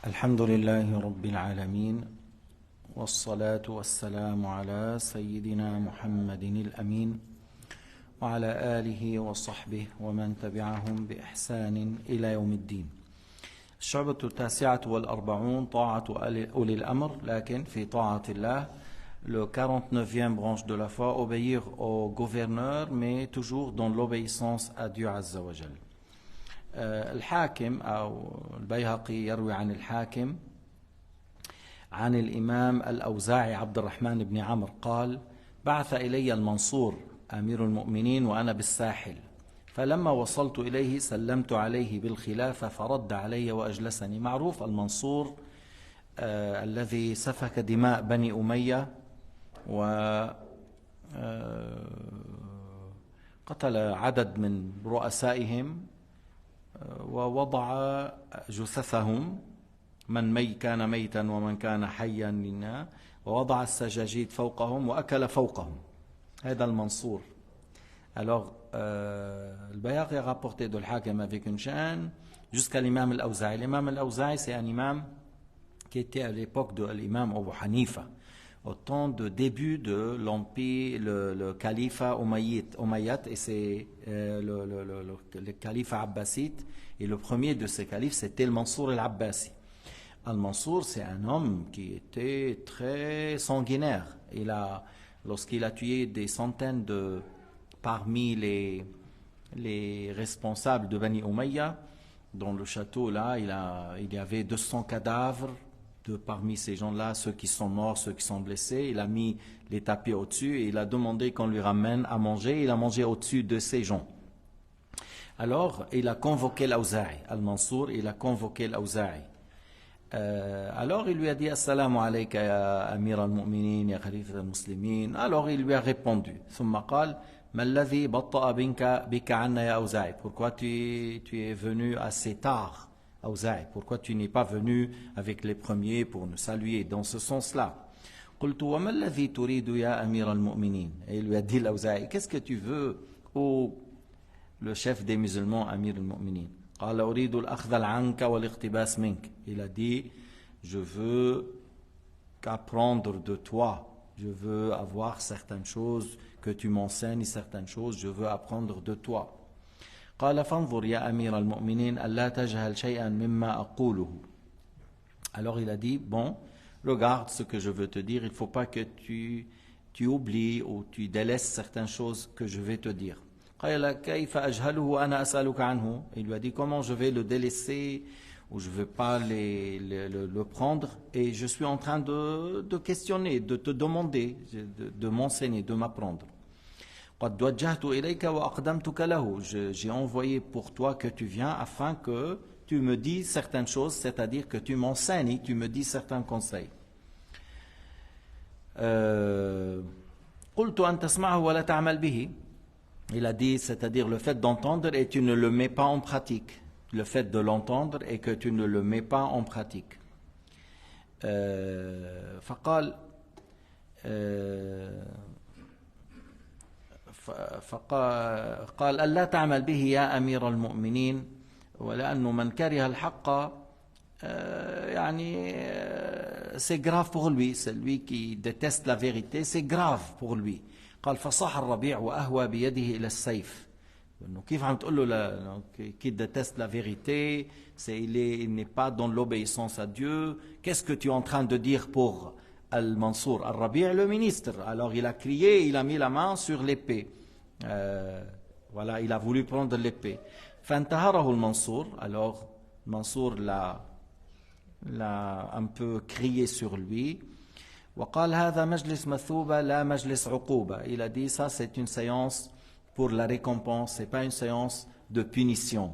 الحمد لله رب العالمين والصلاة والسلام على سيدنا محمد الأمين وعلى آله وصحبه ومن تبعهم بإحسان إلى يوم الدين. الشعبة 49 طاعة أولي الأمر، لكن في طاعة الله le 49e branche de la foi, obéir au gouverneur, mais toujours dans l'obéissance à Dieu Azza wa Jal. الحاكم أو البيهقي يروي عن الحاكم عن الإمام الأوزاعي عبد الرحمن بن عمرو قال: بعث إلي المنصور أمير المؤمنين وأنا بالساحل، فلما وصلت إليه سلمت عليه بالخلافة فرد علي وأجلسني. معروف المنصور الذي سفك دماء بني أمية وقتل عدد من رؤسائهم ووضع جثثهم، من كان ميتا ومن كان حيا، ووضع السجاجيد فوقهم وأكل فوقهم. هذا المنصور. Alors, le Bayhaqi a rapporté de l'Hakim avec une chaîne jusqu'à l'imam al-Awza'i. L'imam al-Awza'i, c'est un imam qui était à l'époque de l'imam Abu Hanifa, au temps de début de l'empire, le califat Umayyad, et c'est le califat abbasside, et le premier de ces califes, c'était le Mansour al-Abbasi. Al-Mansour, c'est un homme qui était très sanguinaire. Lorsqu'il a tué des centaines parmi les responsables de Bani Umayya, dans le château là, il y avait 200 cadavres parmi ces gens-là, ceux qui sont morts, ceux qui sont blessés. Il a mis les tapis au-dessus et il a demandé qu'on lui ramène à manger. Il a mangé au-dessus de ces gens. Alors, il a convoqué l'Awza'i, Al-Mansour, il a convoqué l'Awza'i. Alors, il lui a dit: Assalamu alayka ya Amir al-Mu'minin, ya Khalifat al-Muslimin. Alors, il lui a répondu. ثم قال: ما الذي بطأ بك عنا يا أوزاعي. Pourquoi tu es venu assez tard, Awza'i? Pourquoi tu n'es pas venu avec les premiers pour nous saluer dans ce sens-là? قلت: وما الذي تريد يا أمير المؤمنين. Et il lui a dit, l'Awza'i: qu'est-ce que tu veux, le chef des musulmans, Amir al-Mu'minin? قال: أريد الأخذ عنك والاقتباس منك. Il a dit: je veux qu'apprendre de toi, je veux avoir certaines choses, que tu m'enseignes certaines choses, je veux apprendre de toi. قال: فانظر يا أمير المؤمنين ألا تجهل شيئا مما أقوله. Alors il a dit: bon, regarde ce que je veux te dire, il ne faut pas que tu oublies ou tu délaisses certaines choses que je vais te dire. قال: كيف أجهله وأنا أسألك عنه. Il lui a dit: comment je vais le délaisser ou je ne veux pas le prendre et je suis en train de questionner, de te demander, de m'enseigner, de m'apprendre. قد وجهت إليك وأقدمتك له. J'ai envoyé pour toi que tu viens afin que tu me dises certaines choses, c'est-à-dire que tu m'enseignes, tu me dis certains conseils. قلت أن تسمعه ولا تعمل به. Il a dit, c'est-à-dire le fait d'entendre et tu ne le mets pas en pratique. Le fait de l'entendre et que tu ne le mets pas en pratique. فقال ألا تعمل به يا أمير المؤمنين ولأنه من كره الحق يعني c'est grave pour lui, celui qui déteste la vérité, c'est grave pour lui. قال: فصاح الربيع وأهوى بيده إلى السيف. كيف عم تقول له qui déteste la vérité, il n'est pas dans l'obéissance à Dieu. Qu'est-ce que tu es en train de dire pour Al-Mansour? Al-Rabi', le ministre. Alors il a crié, il a mis la main sur l'épée. Voilà, il a voulu prendre l'épée. فانتهره المنصور. Alors Mansour l'a un peu crié sur lui. وقال: هذا مجلس مثوبة لا مجلس عقوبة. Il a dit, ça c'est une séance pour la récompense, c'est pas une séance de punition.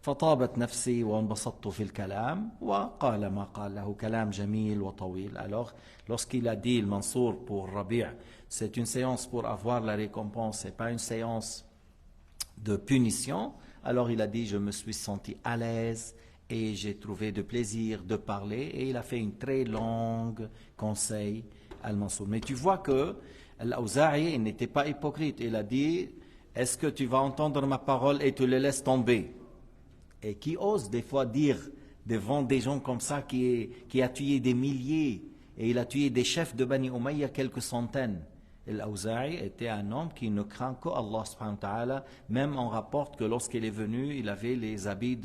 فطابت نفسي وانبسطت في الكلام وقال ما قال له كلام جميل وطويل. Alors lorsqu'il a dit, le Mansour, pour Rabi', c'est une séance pour avoir la récompense, c'est pas une séance de punition, alors il a dit: je me suis senti à l'aise et j'ai trouvé de plaisir de parler, et il a fait une très longue conseil à Mansour. Mais tu vois que Al-Awza'i n'était pas hypocrite. Il a dit: est-ce que tu vas entendre ma parole et tu le laisses tomber? Et qui ose des fois dire devant des gens comme ça qui a tué des milliers et il a tué des chefs de Bani Umayya quelques centaines. Et l'Awza'i était un homme qui ne craint que Allah subhanahu wa ta'ala. Même on rapporte que lorsqu'il est venu, il avait les habits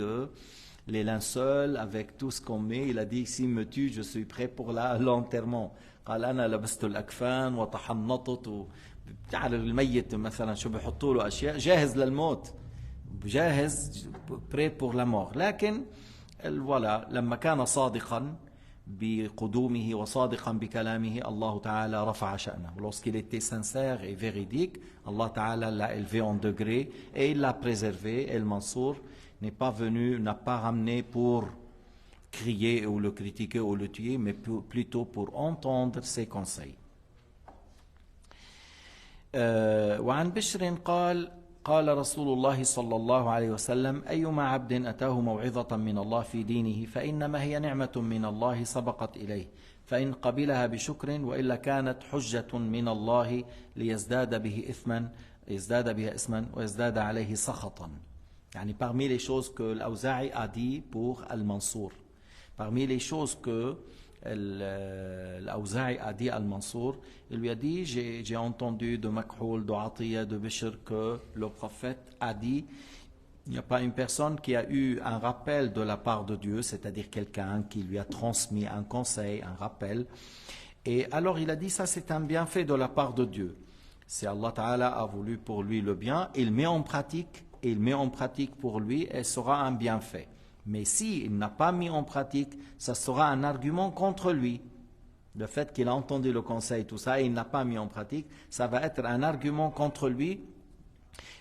les linceuls avec tout ce qu'on met. Il a dit, s'il me tue, je suis prêt pour l'enterrement. قال أنا لبست الأكفان وتحنطت بتعرف الميت مثلا شو بيحطوا له أشياء جاهز للموت جاهز prêt pour la mort. لكن voilà لما كان صادقا بقدومه وصادقا بكلامه الله تعالى رفع شأنه. Lorsqu'il était sincère et véridique, Allah Ta'ala l'a élevé en degré et il l'a préservé. Et le Mansour n'est pas venu, n'a pas ramené pour crier ou le critiquer ou le tuer, mais plutôt pour entendre ses conseils. وعن بشر قال رسول الله صلى الله عليه وسلم أيما عبد أتاه موعظة من الله في دينه فإنما هي نعمة من الله سبقت إليه فإن قبلها بشكر وإلا كانت حجة من الله ليزداد بها إثما ويزداد عليه سخطا. يعني parmi les choses que l'Awza'i a dit pour Al-Mansour, parmi les choses que l'Awza'i a dit à Al-Mansour, il lui a dit, j'ai entendu de Makhul, de Atiyah, de Bishr que le prophète a dit, il n'y a pas une personne qui a eu un rappel de la part de Dieu, c'est-à-dire quelqu'un qui lui a transmis un conseil, un rappel, et alors il a dit, ça c'est un bienfait de la part de Dieu. Si Allah Ta'ala a voulu pour lui le bien, il met en pratique pour lui et sera un bienfait. Mais s'il n'a pas mis en pratique, ça sera un argument contre lui. Le fait qu'il a entendu le conseil, tout ça, et il n'a pas mis en pratique, ça va être un argument contre lui.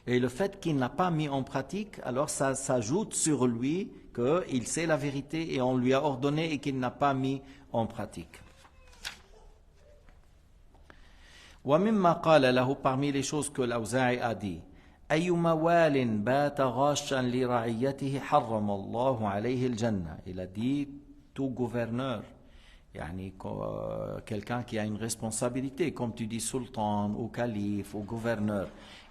Et le fait qu'il n'a pas mis en pratique, alors ça s'ajoute sur lui qu'il sait la vérité et on lui a ordonné et qu'il n'a pas mis en pratique. وَمِمَّا قَالَ له, parmi les choses que l'Awza'i a dit, أيما وال بات غاشا لرعيته حرم الله عليه الجنة. Il a dit, tout gouverneur, يعني quelqu'un qui a une responsabilité, comme tu dis sultan ou calife ou gouverneur,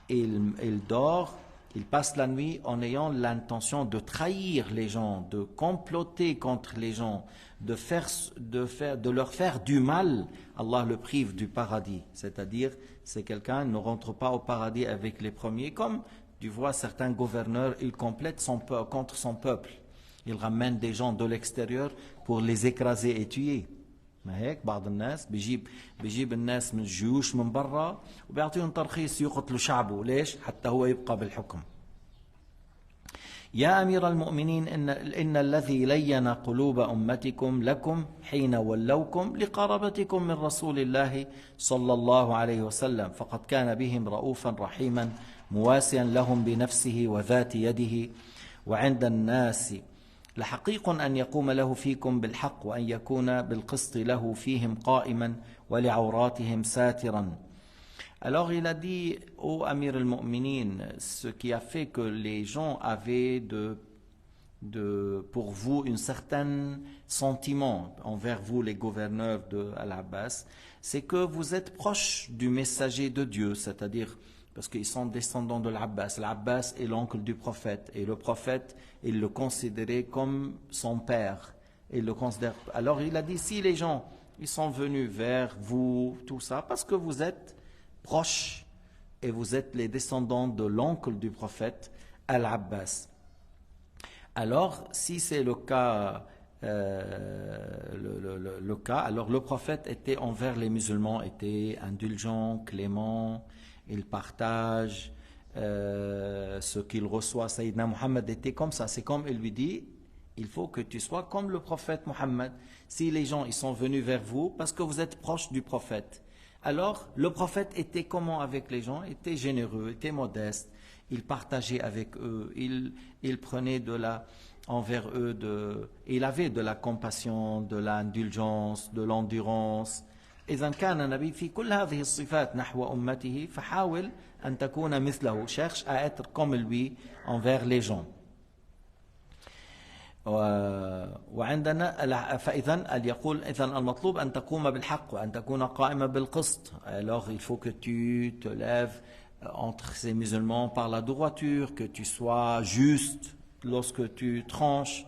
il dort, il passe la nuit en ayant l'intention de trahir les gens, de comploter contre les gens, de leur faire du mal, Allah le prive du paradis. C'est-à-dire, c'est quelqu'un qui ne rentre pas au paradis avec les premiers, comme tu vois certains gouverneurs, ils complètent contre son peuple. Ils ramènent des gens de l'extérieur pour les écraser et tuer. ما هيك بعض الناس بيجيب الناس من الجيوش من برا وبيعطيهم ترخيص يقتلوا شعبه. ليش؟ حتى هو يبقى بالحكم. يا أمير المؤمنين إن الذي لين قلوب أمتكم لكم حين ولوكم لقرابتكم من رسول الله صلى الله عليه وسلم فقد كان بهم رؤوفا رحيما مواسيا لهم بنفسه وذات يده وعند الناس لحقيق أن يقوم له فيكم بالحق وأن يكون بالقسط له فيهم قائما ولعوراتهم ساترا. Alors il a dit au Amir al-Mu'minin, ce qui a fait que les gens avaient pour vous un certain sentiment envers vous les gouverneurs de Al-Abbas, c'est que vous êtes proches du messager de Dieu, c'est-à-dire parce qu'ils sont descendants de l'Abbas. L'Abbas est l'oncle du prophète et le prophète, il le considérait comme son père. Alors il a dit, si les gens ils sont venus vers vous, tout ça, parce que vous êtes proches et vous êtes les descendants de l'oncle du prophète, Al-Abbas. Alors, si c'est le cas, alors le prophète était envers les musulmans, était indulgent, clément, il partage ce qu'il reçoit. Sayyidina Muhammad était comme ça. C'est comme il lui dit, il faut que tu sois comme le prophète Muhammad. Si les gens ils sont venus vers vous, parce que vous êtes proche du prophète. Alors, le prophète était comment avec les gens? Il était généreux, était modeste, il partageait avec eux, il prenait envers eux, il avait de la compassion, de l'indulgence, de l'endurance. إذا كان النبي في كل هذه الصفات نحو أمته فحاول أن تكون مثله. Cherche à être comme lui envers les gens. وعندنا فإذا يقول إذا المطلوب أن تقوم بالحق وأن تكون قائمة بالقسط. Alors il faut que tu te lèves entre ces musulmans par la droiture, que tu sois juste lorsque tu tranches.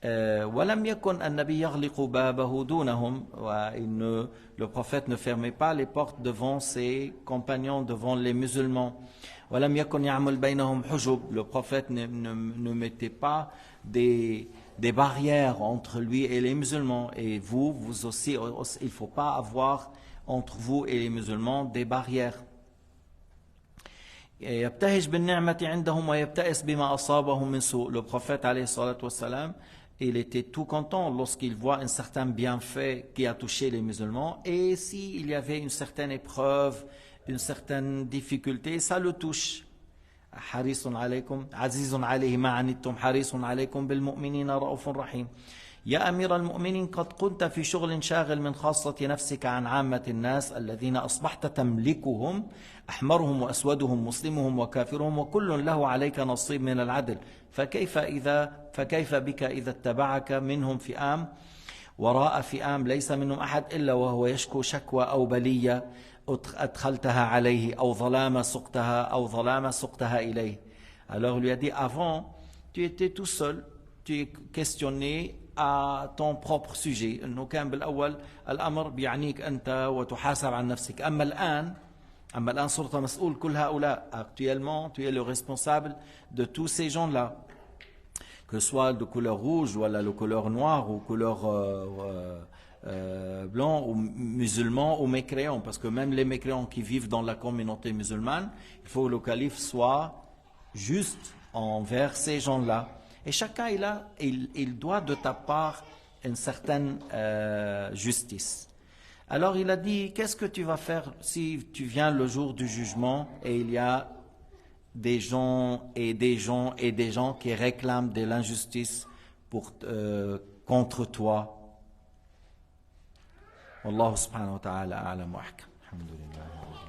ولم يكن النبي يغلق بابه دونهم. Le prophète ne fermait pas les portes devant ses compagnons, devant les musulmans. ولم يكن يعمل بينهم حجب. Le prophète ne mettait pas des barrières entre lui et les musulmans. Et vous aussi, il ne faut pas avoir entre vous et les musulmans des barrières. يبتهج بالنعمة عندهم ويبتئس بما أصابهم من سوء. Le prophète alayhi salatu wassalam, il était tout content lorsqu'il voit un certain bienfait qui a touché les musulmans, et s'il y avait une certaine épreuve, une certaine difficulté, ça le touche. حريص عليكم عزيز عليه ما عنتم حريص عليكم بالمؤمنين رؤوف رحيم. يا أمير المؤمنين قد كنت في شغل شاغل من خاصة نفسك عن عامة الناس الذين أصبحت تملكهم أحمرهم وأسودهم مسلمهم وكافرهم وكل له عليك نصيب من العدل فكيف بك إذا اتبعك منهم فئام وراء فئام ليس منهم أحد إلا وهو يشكو شكوى أو بلية أدخلتها عليه أو ظلام سقتها إليه. Alors il lui a dit, avant tu étais tout seul, tu es questionné à ton propre sujet, انه كان بالاول الامر بيعنيك انت وتحاسب عن نفسك، اما الان صرت مسؤول كل هؤلاء. Actuellement tu es le responsable de tous ces gens-là, que ce soit de couleur rouge ou de couleur noire ou couleur blanc ou musulmans ou mécréants, parce que même les mécréants qui vivent dans la communauté musulmane, il faut que le calife soit juste envers ces gens-là. Et chacun il doit de ta part une certaine justice. Alors il a dit, qu'est-ce que tu vas faire si tu viens le jour du jugement et il y a des gens qui réclament de l'injustice contre toi. Wallahu subhanahu wa ta'ala a'lam wa ahkam. Alhamdulillah.